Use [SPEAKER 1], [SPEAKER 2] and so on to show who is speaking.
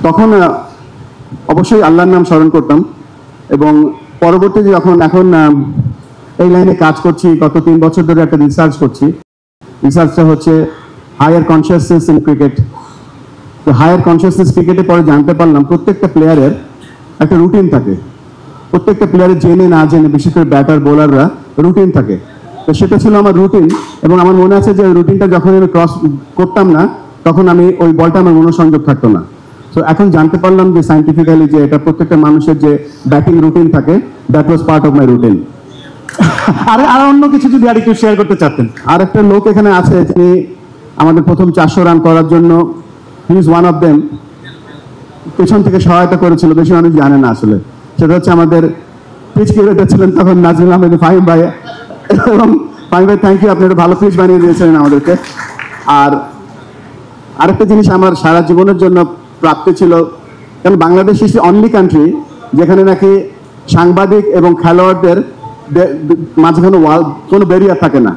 [SPEAKER 1] তখন অবশ্যই আল্লাহর নাম স্মরণ করতাম এবং পরবর্তীতে যখন এখন এই লাইনে কাজ করছি, গত 3 বছর ধরে একটা রিসার্চ করছি। রিসার্চটা হচ্ছে হায়ার কনসিয়াসনেস ইন ক্রিকেট। তো হায়ার কনসিয়াসনেস ক্রিকেটে পরে জানতে পারলাম প্রত্যেকটা প্লেয়ারের একটা রুটিন থাকে। প্রত্যেকটা প্লেয়ারের জেনে না জেনে, বিশেষ করে ব্যাটার বোলাররা রুটিন থাকে। তো সেটা ছিল আমার রুটিন এবং আমার মনে আছে যে রুটিনটা যখন আমি ক্রস করতাম না তখন আমি ওই বলটা আমার মনোসংযোগ থাকতো না। তো এখন জানতে পারলাম যে সাইন্টিফিক্যালি যে এটা প্রত্যেকটা মানুষের যে ব্যাটিং রুটিন থাকে, that was part of my routine. আর অন্য কিছু যদি আর একটু শেয়ার করতে চাচ্ছেন। আর একটা লোক এখানে আছে যিনি আমাদের প্রথম 400 রান করার জন্য, he is one of them, পেছন থেকে সহায়তা করেছিল, বেশি মানুষ জানে না আসলে। সেটা হচ্ছে আমাদের পিচ কিউরেটর ছিলেন তখন নাজরুল আহমেদ ফাহিম ভাই। এবং ফাহিম ভাই, থ্যাংক ইউ, আপনি একটা ভালো পিচ বানিয়ে দিয়েছিলেন আমাদেরকে। আর আরেকটা জিনিস আমার সারা জীবনের জন্য প্রাপ্তি ছিল, কারণ Bangladesh is the only country যেখানে নাকি সাংবাদিক এবং খেলোয়াড়দের মাঝখানে কোনো ব্যারিয়ার থাকে না।